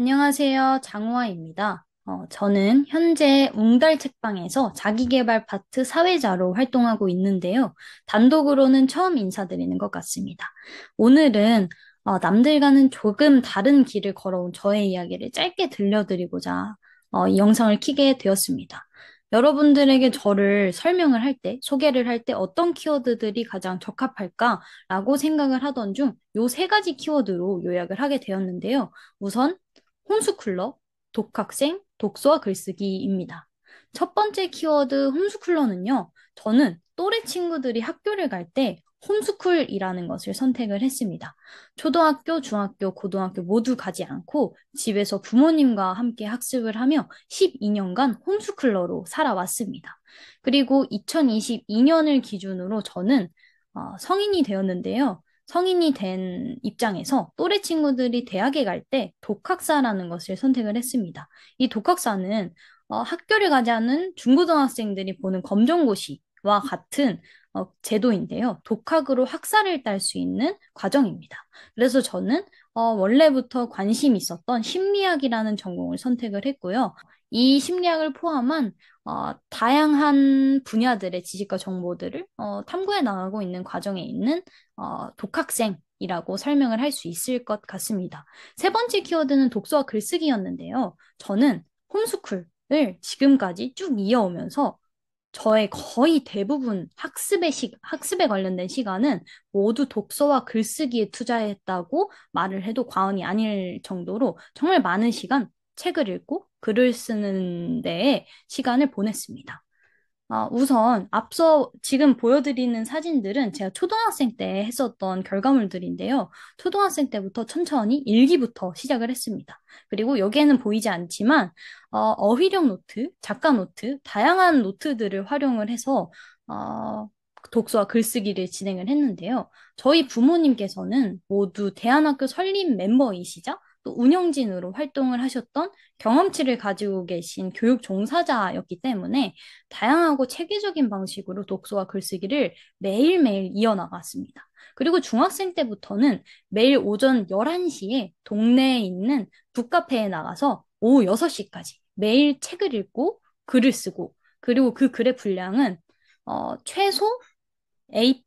안녕하세요. 장우아입니다. 저는 현재 웅달 책방에서 자기계발 파트 사회자로 활동하고 있는데요. 단독으로는 처음 인사드리는 것 같습니다. 오늘은 남들과는 조금 다른 길을 걸어온 저의 이야기를 짧게 들려드리고자 이 영상을 켜게 되었습니다. 여러분들에게 저를 설명을 할 때, 소개를 할 때 어떤 키워드들이 가장 적합할까라고 생각을 하던 중 요 세 가지 키워드로 요약을 하게 되었는데요. 우선 홈스쿨러, 독학생, 독서와 글쓰기입니다. 첫 번째 키워드 홈스쿨러는요, 저는 또래 친구들이 학교를 갈 때 홈스쿨이라는 것을 선택을 했습니다. 초등학교, 중학교, 고등학교 모두 가지 않고 집에서 부모님과 함께 학습을 하며 12년간 홈스쿨러로 살아왔습니다. 그리고 2022년을 기준으로 저는 성인이 되었는데요. 성인이 된 입장에서 또래 친구들이 대학에 갈 때 독학사라는 것을 선택을 했습니다. 이 독학사는 학교를 가지 않은 중고등학생들이 보는 검정고시와 같은 제도인데요. 독학으로 학사를 딸 수 있는 과정입니다. 그래서 저는 원래부터 관심 있었던 심리학이라는 전공을 선택을 했고요. 이 심리학을 포함한 다양한 분야들의 지식과 정보들을 탐구해 나가고 있는 과정에 있는 독학생이라고 설명을 할 수 있을 것 같습니다. 세 번째 키워드는 독서와 글쓰기였는데요. 저는 홈스쿨을 지금까지 쭉 이어오면서 저의 거의 대부분 학습에 관련된 시간은 모두 독서와 글쓰기에 투자했다고 말을 해도 과언이 아닐 정도로 정말 많은 시간 책을 읽고 글을 쓰는 데에 시간을 보냈습니다. 우선 앞서 지금 보여드리는 사진들은 제가 초등학생 때 했었던 결과물들인데요. 초등학생 때부터 천천히 일기부터 시작을 했습니다. 그리고 여기에는 보이지 않지만 어휘력 노트, 작가 노트, 다양한 노트들을 활용을 해서 독서와 글쓰기를 진행을 했는데요. 저희 부모님께서는 모두 대안학교 설립 멤버이시자 또 운영진으로 활동을 하셨던 경험치를 가지고 계신 교육 종사자였기 때문에 다양하고 체계적인 방식으로 독서와 글쓰기를 매일매일 이어나갔습니다. 그리고 중학생 때부터는 매일 오전 11시에 동네에 있는 북카페에 나가서 오후 6시까지 매일 책을 읽고 글을 쓰고 그리고 그 글의 분량은 최소 A4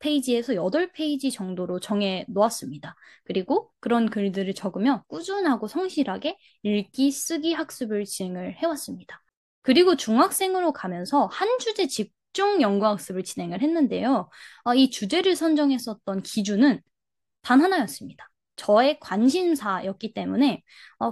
7페이지에서 8페이지 정도로 정해 놓았습니다. 그리고 그런 글들을 적으며 꾸준하고 성실하게 읽기, 쓰기 학습을 진행을 해왔습니다. 그리고 중학생으로 가면서 한 주제 집중 연구학습을 진행을 했는데요. 이 주제를 선정했었던 기준은 단 하나였습니다. 저의 관심사였기 때문에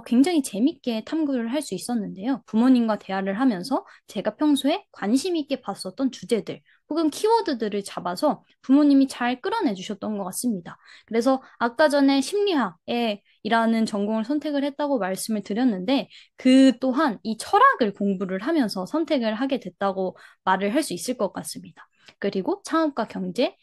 굉장히 재밌게 탐구를 할 수 있었는데요. 부모님과 대화를 하면서 제가 평소에 관심 있게 봤었던 주제들 혹은 키워드들을 잡아서 부모님이 잘 끌어내 주셨던 것 같습니다. 그래서 아까 전에 심리학에 이라는 전공을 선택을 했다고 말씀을 드렸는데 그 또한 이 철학을 공부를 하면서 선택을 하게 됐다고 말을 할 수 있을 것 같습니다. 그리고 창업과 경제,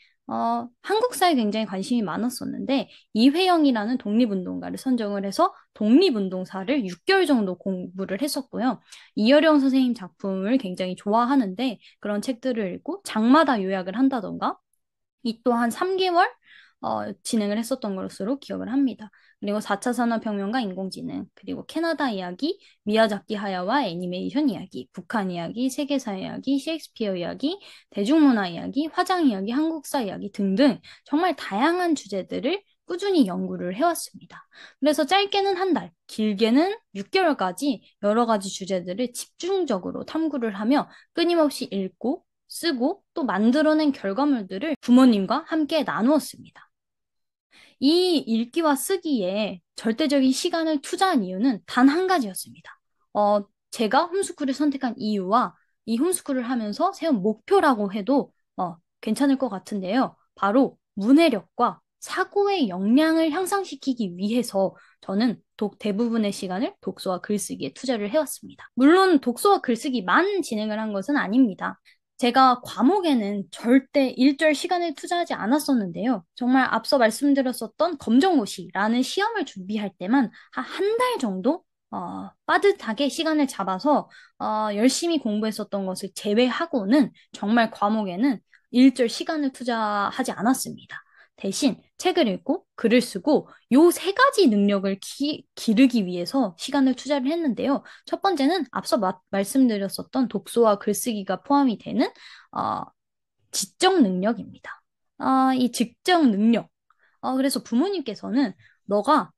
한국사에 굉장히 관심이 많았었는데 이회영이라는 독립운동가를 선정을 해서 독립운동사를 6개월 정도 공부를 했었고요. 이여령 선생님 작품을 굉장히 좋아하는데 그런 책들을 읽고 장마다 요약을 한다던가 이 또한 3개월 진행을 했었던 것으로 기억을 합니다. 그리고 4차 산업혁명과 인공지능, 그리고 캐나다 이야기, 미야자키 하야와 애니메이션 이야기, 북한 이야기, 세계사 이야기, 셰익스피어 이야기, 대중문화 이야기, 화장 이야기, 한국사 이야기 등등 정말 다양한 주제들을 꾸준히 연구를 해왔습니다. 그래서 짧게는 한 달, 길게는 6개월까지 여러 가지 주제들을 집중적으로 탐구를 하며 끊임없이 읽고 쓰고 또 만들어낸 결과물들을 부모님과 함께 나누었습니다. 이 읽기와 쓰기에 절대적인 시간을 투자한 이유는 단 한 가지였습니다. 제가 홈스쿨을 선택한 이유와 이 홈스쿨을 하면서 세운 목표라고 해도 괜찮을 것 같은데요. 바로 문해력과 사고의 역량을 향상시키기 위해서 저는 대부분의 시간을 독서와 글쓰기에 투자를 해왔습니다. 물론 독서와 글쓰기만 진행을 한 것은 아닙니다. 제가 과목에는 절대 일절 시간을 투자하지 않았었는데요. 정말 앞서 말씀드렸었던 검정고시라는 시험을 준비할 때만 한 달 정도 빠듯하게 시간을 잡아서 열심히 공부했었던 것을 제외하고는 정말 과목에는 일절 시간을 투자하지 않았습니다. 대신 책을 읽고 글을 쓰고 요 세 가지 능력을 기르기 위해서 시간을 투자를 했는데요. 첫 번째는 앞서 말씀드렸었던 독서와 글쓰기가 포함이 되는 어, 지적 능력입니다. 이 지적 능력. 그래서 부모님께서는 너가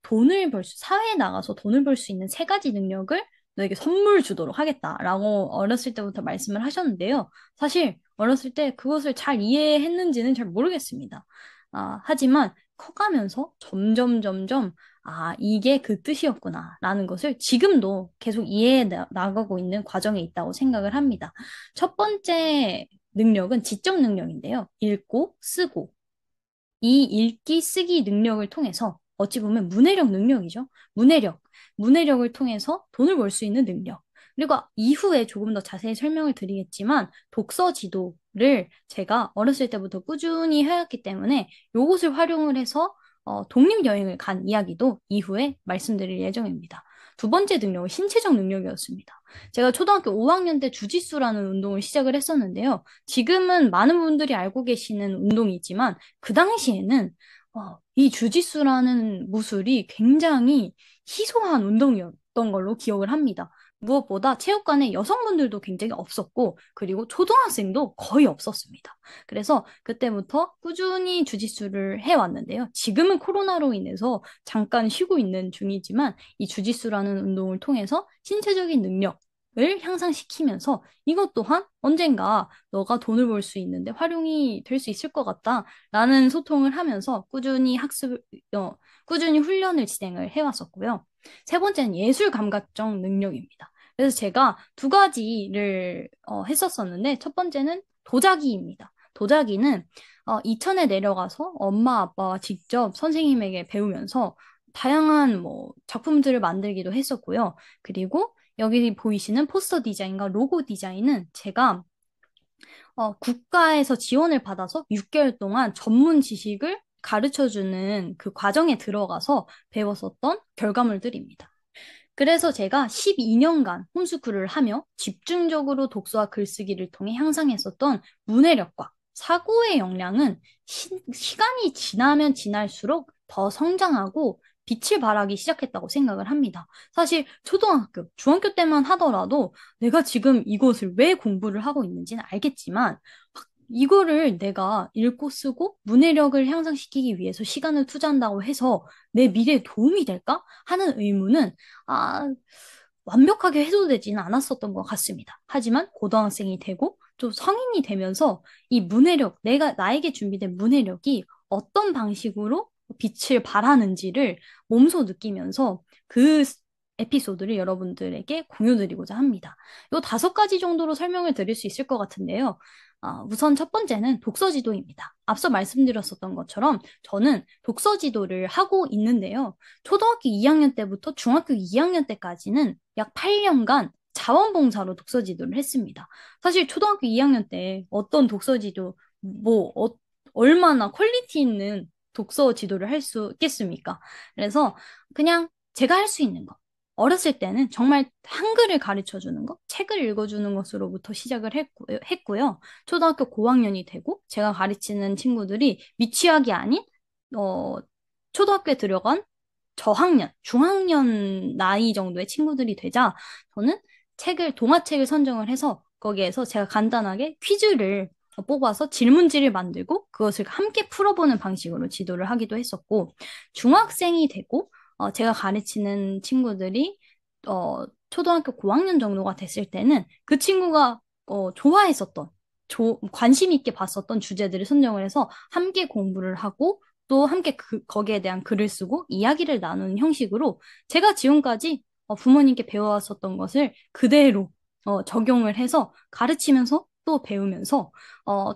사회에 나가서 돈을 벌 수 있는 세 가지 능력을 너에게 선물 주도록 하겠다라고 어렸을 때부터 말씀을 하셨는데요. 사실 어렸을 때 그것을 잘 이해했는지는 잘 모르겠습니다. 하지만 커가면서 점점, 이게 그 뜻이었구나라는 것을 지금도 계속 이해해 나가고 있는 과정에 있다고 생각을 합니다. 첫 번째 능력은 지적 능력인데요. 읽고 쓰고. 이 읽기, 쓰기 능력을 통해서 어찌 보면 문해력 능력이죠. 문해력. 문해력을 통해서 돈을 벌 수 있는 능력. 그리고 이후에 조금 더 자세히 설명을 드리겠지만 독서 지도를 제가 어렸을 때부터 꾸준히 해왔기 때문에 요것을 활용을 해서 독립여행을 간 이야기도 이후에 말씀드릴 예정입니다. 두 번째 능력은 신체적 능력이었습니다. 제가 초등학교 5학년 때 주짓수라는 운동을 시작을 했었는데요. 지금은 많은 분들이 알고 계시는 운동이지만 그 당시에는 이 주짓수라는 무술이 굉장히 희소한 운동이었던 걸로 기억을 합니다. 무엇보다 체육관에 여성분들도 굉장히 없었고, 그리고 초등학생도 거의 없었습니다. 그래서 그때부터 꾸준히 주짓수를 해왔는데요. 지금은 코로나로 인해서 잠깐 쉬고 있는 중이지만, 이 주짓수라는 운동을 통해서 신체적인 능력, 을 향상시키면서 이것 또한 언젠가 너가 돈을 벌 수 있는데 활용이 될 수 있을 것 같다라는 소통을 하면서 꾸준히 훈련을 진행을 해왔었고요. 세 번째는 예술 감각적 능력입니다. 그래서 제가 두 가지를 했었었는데 첫 번째는 도자기입니다. 도자기는 이천에 내려가서 엄마 아빠와 직접 선생님에게 배우면서 다양한 뭐 작품들을 만들기도 했었고요. 그리고 여기 보이시는 포스터 디자인과 로고 디자인은 제가 국가에서 지원을 받아서 6개월 동안 전문 지식을 가르쳐주는 그 과정에 들어가서 배웠었던 결과물들입니다. 그래서 제가 12년간 홈스쿨을 하며 집중적으로 독서와 글쓰기를 통해 향상했었던 문해력과 사고의 역량은 시간이 지나면 지날수록 더 성장하고 빛을 발하기 시작했다고 생각을 합니다. 사실 초등학교, 중학교 때만 하더라도 내가 지금 이것을 왜 공부를 하고 있는지는 알겠지만 이거를 내가 읽고 쓰고 문해력을 향상시키기 위해서 시간을 투자한다고 해서 내 미래에 도움이 될까? 하는 의문은 아, 완벽하게 해소되지는 않았었던 것 같습니다. 하지만 고등학생이 되고 또 성인이 되면서 이 문해력, 나에게 준비된 문해력이 어떤 방식으로 빛을 발하는지를 몸소 느끼면서 그 에피소드를 여러분들에게 공유드리고자 합니다. 요 5가지 정도로 설명을 드릴 수 있을 것 같은데요. 우선 첫 번째는 독서 지도입니다. 앞서 말씀드렸었던 것처럼 저는 독서 지도를 하고 있는데요. 초등학교 2학년 때부터 중학교 2학년 때까지는 약 8년간 자원봉사로 독서 지도를 했습니다. 사실 초등학교 2학년 때 어떤 독서 지도, 얼마나 퀄리티 있는 독서 지도를 할 수 있겠습니까? 그래서 그냥 제가 할 수 있는 거. 어렸을 때는 정말 한글을 가르쳐 주는 것, 책을 읽어주는 것으로부터 시작을 했고요. 초등학교 고학년이 되고 제가 가르치는 친구들이 미취학이 아닌 어, 초등학교에 들어간 저학년, 중학년 나이 정도의 친구들이 되자 저는 동화책을 선정을 해서 거기에서 제가 간단하게 퀴즈를 뽑아서 질문지를 만들고 그것을 함께 풀어보는 방식으로 지도를 하기도 했었고 중학생이 되고 제가 가르치는 친구들이 초등학교 고학년 정도가 됐을 때는 그 친구가 좋아했었던 관심 있게 봤었던 주제들을 선정을 해서 함께 공부를 하고 또 함께 거기에 대한 글을 쓰고 이야기를 나누는 형식으로 제가 지금까지 부모님께 배워왔었던 것을 그대로 적용을 해서 가르치면서 또 배우면서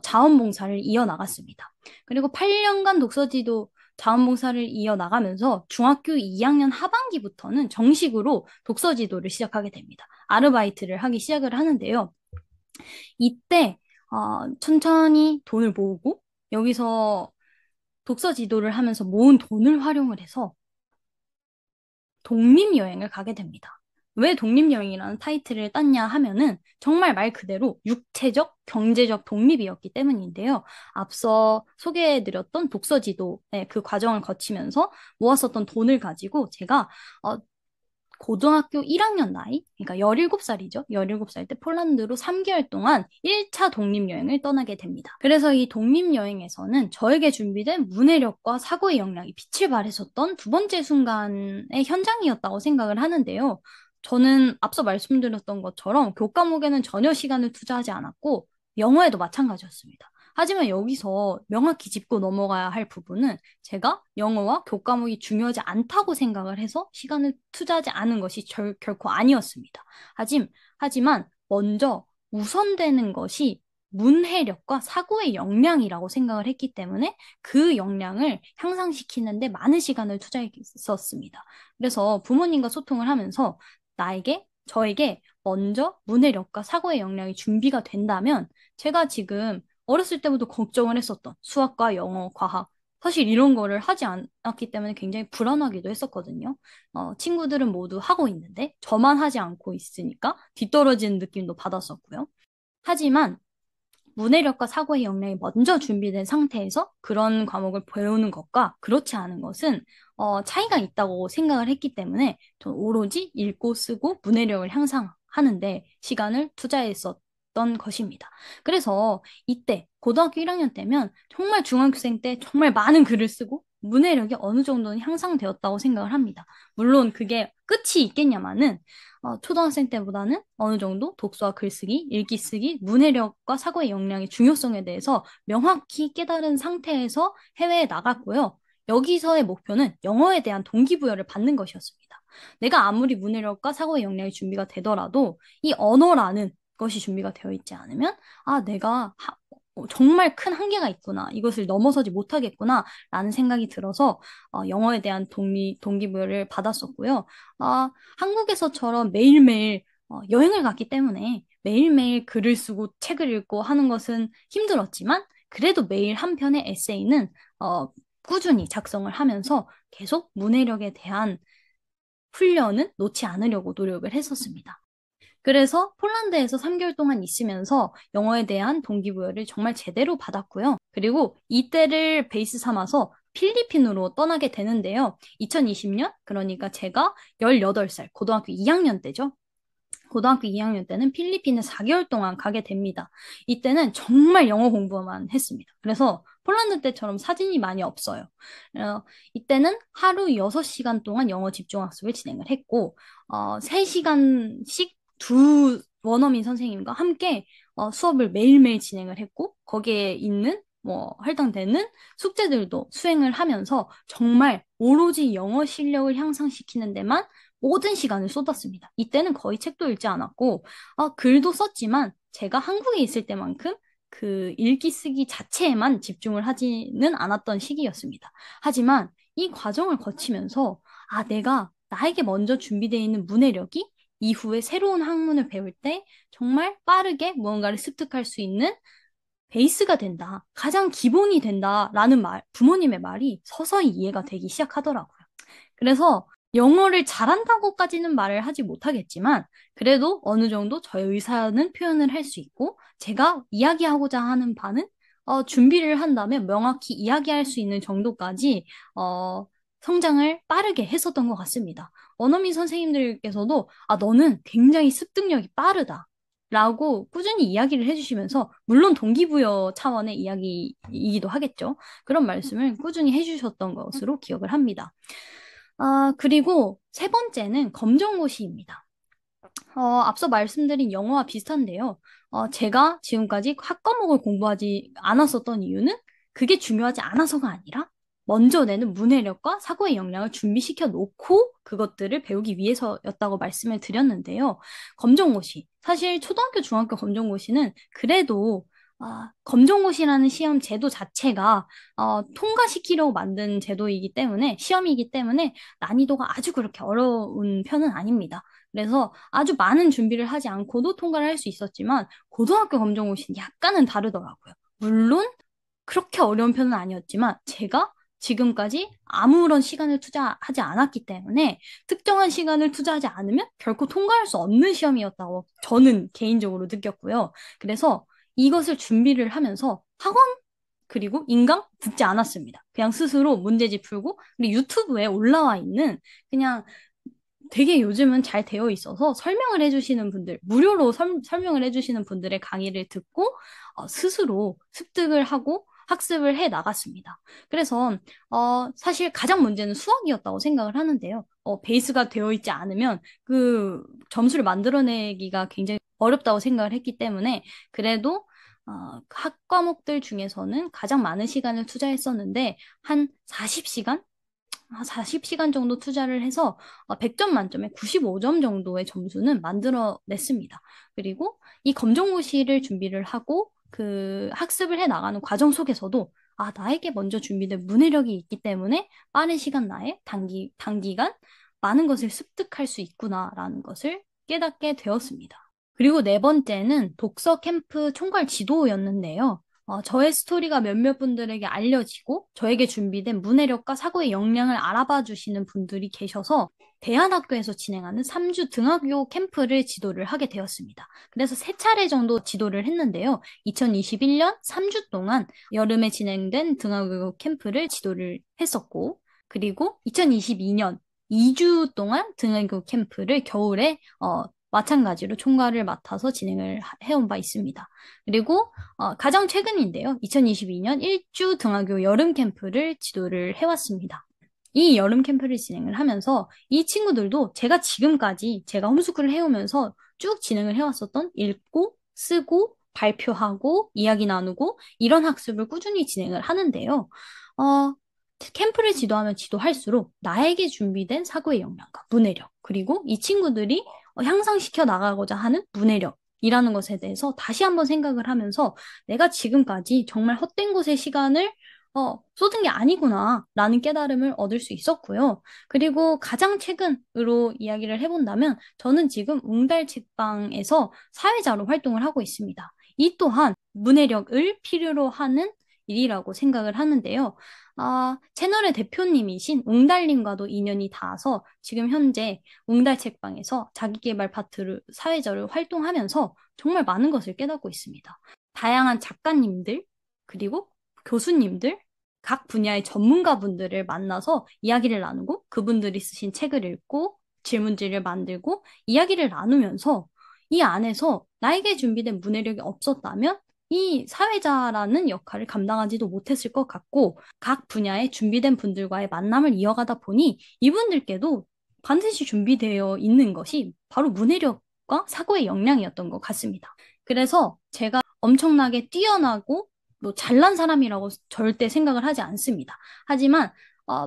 자원봉사를 이어나갔습니다. 그리고 8년간 독서지도 자원봉사를 이어나가면서 중학교 2학년 하반기부터는 정식으로 독서지도를 시작하게 됩니다. 아르바이트를 하기 시작을 하는데요. 이때 천천히 돈을 모으고 여기서 독서 지도를 하면서 모은 돈을 활용을 해서 독립여행을 가게 됩니다. 왜 독립여행이라는 타이틀을 땄냐 하면은 정말 말 그대로 육체적, 경제적 독립이었기 때문인데요. 앞서 소개해드렸던 독서지도의 그 과정을 거치면서 모았었던 돈을 가지고 제가 어, 고등학교 1학년 나이, 그러니까 17살이죠. 17살 때 폴란드로 3개월 동안 1차 독립여행을 떠나게 됩니다. 그래서 이 독립여행에서는 저에게 준비된 문해력과 사고의 역량이 빛을 발했었던 두 번째 순간의 현장이었다고 생각을 하는데요. 저는 앞서 말씀드렸던 것처럼 교과목에는 전혀 시간을 투자하지 않았고, 영어에도 마찬가지였습니다. 하지만 여기서 명확히 짚고 넘어가야 할 부분은 제가 영어와 교과목이 중요하지 않다고 생각을 해서 시간을 투자하지 않은 것이 결코 아니었습니다. 하지만 먼저 우선되는 것이 문해력과 사고의 역량이라고 생각을 했기 때문에 그 역량을 향상시키는데 많은 시간을 투자했었습니다. 그래서 부모님과 소통을 하면서 저에게 먼저 문해력과 사고의 역량이 준비가 된다면 제가 지금 어렸을 때부터 걱정을 했었던 수학과 영어, 과학, 사실 이런 거를 하지 않았기 때문에 굉장히 불안하기도 했었거든요. 친구들은 모두 하고 있는데 저만 하지 않고 있으니까 뒤떨어지는 느낌도 받았었고요. 하지만 문해력과 사고의 역량이 먼저 준비된 상태에서 그런 과목을 배우는 것과 그렇지 않은 것은 차이가 있다고 생각을 했기 때문에 저는 오로지 읽고 쓰고 문해력을 향상하는데 시간을 투자했었던 것입니다. 그래서 이때 고등학교 1학년 때면 정말 중학생 때 정말 많은 글을 쓰고 문해력이 어느 정도는 향상되었다고 생각을 합니다. 물론 그게 끝이 있겠냐마는 초등학생 때보다는 어느 정도 독서와 글쓰기, 읽기 쓰기, 문해력과 사고의 역량의 중요성에 대해서 명확히 깨달은 상태에서 해외에 나갔고요. 여기서의 목표는 영어에 대한 동기부여를 받는 것이었습니다. 내가 아무리 문해력과 사고의 역량이 준비가 되더라도 이 언어라는 것이 준비가 되어 있지 않으면 내가 정말 큰 한계가 있구나. 이것을 넘어서지 못하겠구나. 라는 생각이 들어서 영어에 대한 동기부여를 받았었고요. 한국에서처럼 매일매일 여행을 갔기 때문에 매일매일 글을 쓰고 책을 읽고 하는 것은 힘들었지만 그래도 매일 한 편의 에세이는 꾸준히 작성을 하면서 계속 문해력에 대한 훈련은 놓지 않으려고 노력을 했었습니다. 그래서 폴란드에서 3개월 동안 있으면서 영어에 대한 동기부여를 정말 제대로 받았고요. 그리고 이때를 베이스 삼아서 필리핀으로 떠나게 되는데요. 2020년, 그러니까 제가 18살, 고등학교 2학년 때죠. 고등학교 2학년 때는 필리핀에 4개월 동안 가게 됩니다. 이때는 정말 영어 공부만 했습니다. 그래서 폴란드 때처럼 사진이 많이 없어요. 이때는 하루 6시간 동안 영어 집중학습을 진행을 했고, 3시간씩 두 원어민 선생님과 함께 수업을 매일매일 진행을 했고, 거기에 있는 할당되는 숙제들도 수행을 하면서 정말 오로지 영어 실력을 향상시키는 데만 모든 시간을 쏟았습니다. 이때는 거의 책도 읽지 않았고, 글도 썼지만 제가 한국에 있을 때만큼 그 읽기 쓰기 자체에만 집중을 하지는 않았던 시기였습니다. 하지만 이 과정을 거치면서 내가 나에게 먼저 준비되어 있는 문해력이 이후에 새로운 학문을 배울 때 정말 빠르게 무언가를 습득할 수 있는 베이스가 된다. 가장 기본이 된다라는 부모님의 말이 서서히 이해가 되기 시작하더라고요. 그래서 영어를 잘한다고까지는 말을 하지 못하겠지만, 그래도 어느 정도 저의 의사는 표현을 할 수 있고, 제가 이야기하고자 하는 바는 준비를 한다면 명확히 이야기할 수 있는 정도까지 성장을 빠르게 했었던 것 같습니다. 원어민 선생님들께서도 너는 굉장히 습득력이 빠르다. 라고 꾸준히 이야기를 해주시면서, 물론 동기부여 차원의 이야기이기도 하겠죠. 그런 말씀을 꾸준히 해주셨던 것으로 기억을 합니다. 그리고 세 번째는 검정고시입니다. 앞서 말씀드린 영어와 비슷한데요. 제가 지금까지 학과목을 공부하지 않았었던 이유는 그게 중요하지 않아서가 아니라 먼저 내는 문해력과 사고의 역량을 준비시켜 놓고 그것들을 배우기 위해서였다고 말씀을 드렸는데요. 검정고시. 사실 초등학교, 중학교 검정고시는 그래도 검정고시라는 시험 제도 자체가 통과시키려고 만든 제도이기 때문에, 시험이기 때문에 난이도가 아주 그렇게 어려운 편은 아닙니다. 그래서 아주 많은 준비를 하지 않고도 통과를 할 수 있었지만, 고등학교 검정고시는 약간은 다르더라고요. 물론 그렇게 어려운 편은 아니었지만, 제가 지금까지 아무런 시간을 투자하지 않았기 때문에 특정한 시간을 투자하지 않으면 결코 통과할 수 없는 시험이었다고 저는 개인적으로 느꼈고요. 그래서 이것을 준비를 하면서 학원 그리고 인강 듣지 않았습니다. 그냥 스스로 문제집 풀고 그리고 유튜브에 올라와 있는 그냥 되게 요즘은 잘 되어 있어서 설명을 해주시는 분들, 무료로 설명을 해주시는 분들의 강의를 듣고 스스로 습득을 하고 학습을 해 나갔습니다. 그래서 사실 가장 문제는 수학이었다고 생각을 하는데요. 베이스가 되어 있지 않으면 그 점수를 만들어내기가 굉장히 어렵다고 생각을 했기 때문에 그래도 학 과목들 중에서는 가장 많은 시간을 투자했었는데 한 40시간? 40시간 정도 투자를 해서 100점 만점에 95점 정도의 점수는 만들어냈습니다. 그리고 이 검정고시를 준비를 하고 그 학습을 해 나가는 과정 속에서도 나에게 먼저 준비된 문해력이 있기 때문에 빠른 시간 내에 단기간 많은 것을 습득할 수 있구나라는 것을 깨닫게 되었습니다. 그리고 네 번째는 독서 캠프 총괄 지도였는데요. 저의 스토리가 몇몇 분들에게 알려지고 저에게 준비된 문해력과 사고의 역량을 알아봐 주시는 분들이 계셔서 대안학교에서 진행하는 3주 등하교 캠프를 지도를 하게 되었습니다. 그래서 세 차례 정도 지도를 했는데요. 2021년 3주 동안 여름에 진행된 등하교 캠프를 지도를 했었고, 그리고 2022년 2주 동안 등하교 캠프를 겨울에 마찬가지로 총괄을 맡아서 진행을 해온 바 있습니다. 그리고 가장 최근인데요. 2022년 1주 등하교 여름 캠프를 지도를 해왔습니다. 이 여름 캠프를 진행을 하면서 이 친구들도 제가 지금까지 제가 홈스쿨을 해오면서 쭉 진행을 해왔었던 읽고, 쓰고, 발표하고, 이야기 나누고 이런 학습을 꾸준히 진행을 하는데요. 캠프를 지도하면 지도할수록 나에게 준비된 사고의 역량과 문해력, 그리고 이 친구들이 향상시켜 나가고자 하는 문해력이라는 것에 대해서 다시 한번 생각을 하면서 내가 지금까지 정말 헛된 곳에 시간을 쏟은 게 아니구나 라는 깨달음을 얻을 수 있었고요. 그리고 가장 최근으로 이야기를 해본다면 저는 지금 웅달 책방에서 사회자로 활동을 하고 있습니다. 이 또한 문해력을 필요로 하는 일이라고 생각을 하는데요. 채널의 대표님이신 웅달님과도 인연이 닿아서 지금 현재 웅달 책방에서 자기계발 파트를 사회자로 활동하면서 정말 많은 것을 깨닫고 있습니다. 다양한 작가님들, 그리고 교수님들, 각 분야의 전문가분들을 만나서 이야기를 나누고 그분들이 쓰신 책을 읽고 질문지를 만들고 이야기를 나누면서 이 안에서 나에게 준비된 문해력이 없었다면 이 사회자라는 역할을 감당하지도 못했을 것 같고 각 분야에 준비된 분들과의 만남을 이어가다 보니 이분들께도 반드시 준비되어 있는 것이 바로 문해력과 사고의 역량이었던 것 같습니다. 그래서 제가 엄청나게 뛰어나고 뭐 잘난 사람이라고 절대 생각을 하지 않습니다. 하지만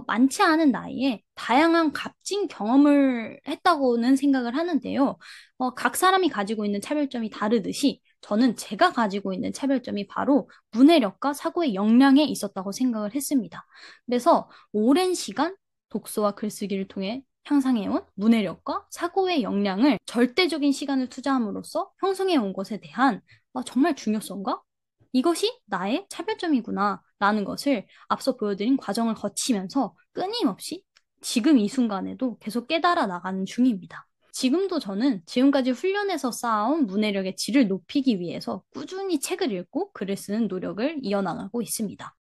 많지 않은 나이에 다양한 값진 경험을 했다고는 생각을 하는데요. 각 사람이 가지고 있는 차별점이 다르듯이 저는 제가 가지고 있는 차별점이 바로 문해력과 사고의 역량에 있었다고 생각을 했습니다. 그래서 오랜 시간 독서와 글쓰기를 통해 향상해온 문해력과 사고의 역량을 절대적인 시간을 투자함으로써 형성해 온 것에 대한 정말 중요성과 이것이 나의 차별점이구나 라는 것을 앞서 보여드린 과정을 거치면서 끊임없이 지금 이 순간에도 계속 깨달아 나가는 중입니다. 지금도 저는 지금까지 훈련해서 쌓아온 문해력의 질을 높이기 위해서 꾸준히 책을 읽고 글을 쓰는 노력을 이어나가고 있습니다.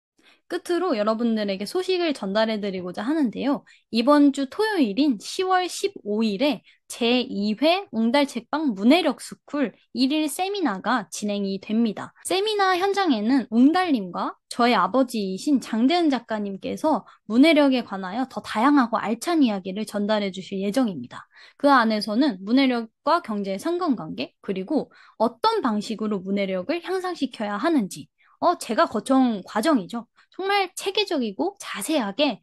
끝으로 여러분들에게 소식을 전달해드리고자 하는데요. 이번 주 토요일인 10월 15일에 제2회 웅달책방 문해력 스쿨 1일 세미나가 진행이 됩니다. 세미나 현장에는 웅달님과 저의 아버지이신 장대은 작가님께서 문해력에 관하여 더 다양하고 알찬 이야기를 전달해 주실 예정입니다. 그 안에서는 문해력과 경제의 상관관계, 그리고 어떤 방식으로 문해력을 향상시켜야 하는지, 제가 거쳐온 과정이죠. 정말 체계적이고 자세하게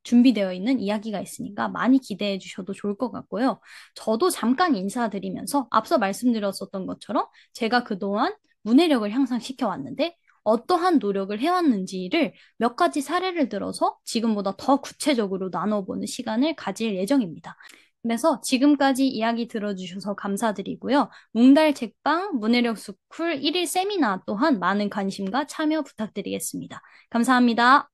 준비되어 있는 이야기가 있으니까 많이 기대해 주셔도 좋을 것 같고요. 저도 잠깐 인사드리면서 앞서 말씀드렸었던 것처럼 제가 그동안 문해력을 향상시켜 왔는데 어떠한 노력을 해왔는지를 몇 가지 사례를 들어서 지금보다 더 구체적으로 나눠보는 시간을 가질 예정입니다. 그래서 지금까지 이야기 들어주셔서 감사드리고요. 뭉달 책방 문해력 스쿨 1일 세미나 또한 많은 관심과 참여 부탁드리겠습니다. 감사합니다.